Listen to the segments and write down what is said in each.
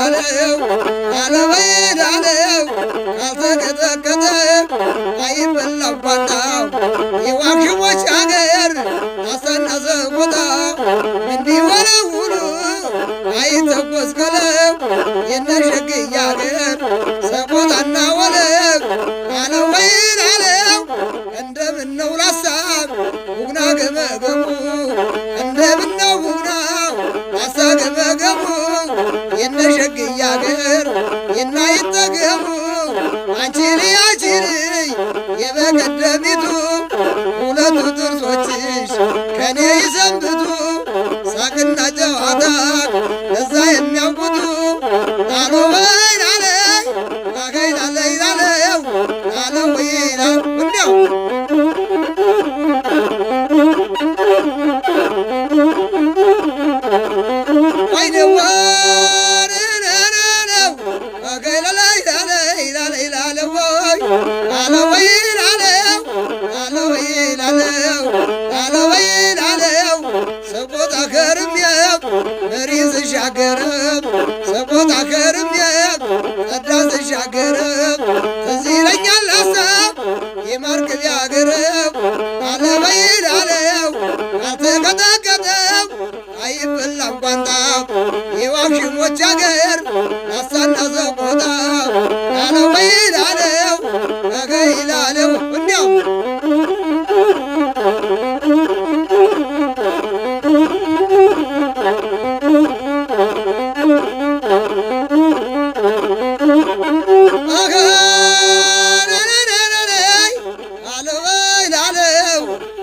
ላለው አለወይን አለው ካልተቀጠቀጠ አይበላም ቋንጣው የዋክሽሞች አገር አሳናሰ ቦታ እንዲወለውሉ አይተኮስ ከለው የነሸግያ አገር ሰቆጣና ወለው አለወይን አለው እንደምነው ላሳብ ቡግና ገመገሙ እንደምነው ቡግና ላሳ ገመገሙ የነሸግያ አገር የናይጠገሙ አንቺን የበቀደሚቱ ሁለቱ ጥርሶችሽ ከኔ ይሰንብቱ ሳቅና ጨዋታ እዛ የሚያውቁቱ ላሎ ወይን አለ ላገኝ ላለይ ላለው ላሎ ወይን እንዲያው ወይደዋ ሰቆጣ ከርሜው መሪዝ ሻገረም ሰቆጣ ከርሜው ጸዳ ስሻገረም ትዝ ይለኛል ሀሳብ የማርክብ ያገረም አለወይን አለው ካልተቀጠቀጠው አይበላም ቋንጣው የዋክሽሞች አገር ላሳና ሰቆጣ አለወይን አለው አገይል አለው እንዲያው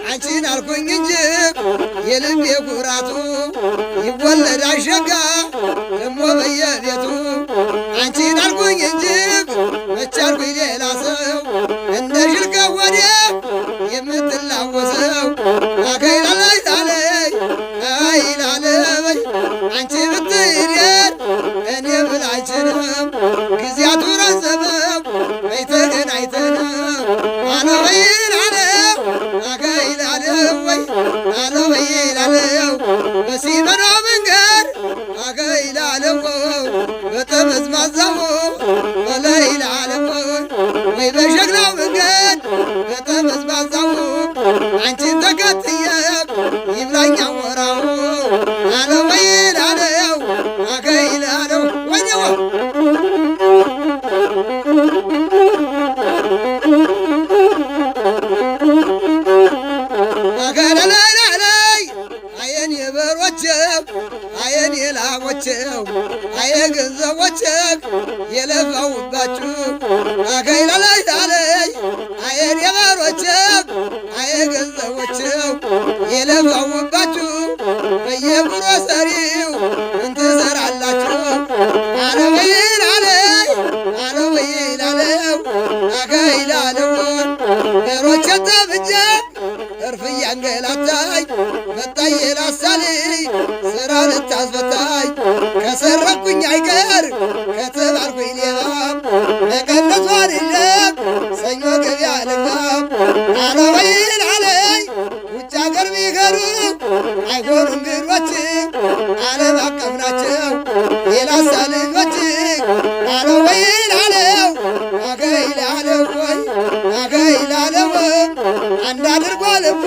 አንቺን አልኩኝ እንጂ የልቤ ኩራቱ ይወለድ አሸጋ ደሞ በየቤቱ አንቺን አልኩኝ እንጂ መቻልኩኝ ሌላ ሰው እንደ ሽልቀ ወዲያ የምትላወሰው አከይላለይ ላለይ አይላለበይ አንቺ ብትሄድ እኔ ብል አይችልም ጊዜያቱ ረዘመው በይተገናኝተንም አለወይን አለው አከይላለው ወይ አለወይላለው በሲመራ መንገድ አከይላለው በጠመዝማዛው በለይላለው ወይ በሸክላው መንገድ በጠመዝማዛው አንቺን ተከትዬ ይብላኛ ወራው አለወይን አለው አከይላለው ወይኔዋ አገለላይ አየን የበሮቼው አየን የላሞቼው አየ ገንዘቦቼው የለፋውባችሁ አገለላይ ላለይ አየን የበሮቼው አየ ገንዘቦቼው የለፋውባችሁ በየግሮሰሪው ምን ትሰራላችሁ አለወይን አለይ አለወይን አለው አገይላለው በሮቼ ተብጄ እርፍ እያንገላታኝ መጣይ የላሳልይ ስራ ልታስፈታኝ ከሰረኩኝ አይቀር ከተባልኩኝ ሌባም ለቀነቷ አይደለም ሰኞ ገበያ ልግባም አለወይን አለይ ውጭ አገር ቢገሩ አይሆኑ እንግዶች ዓለም አቀፍ ናቸው የላሳ ልጆች አለወይን አለው አገይላለው ወይ አገይላለው አንድ አድርጎ ልቡ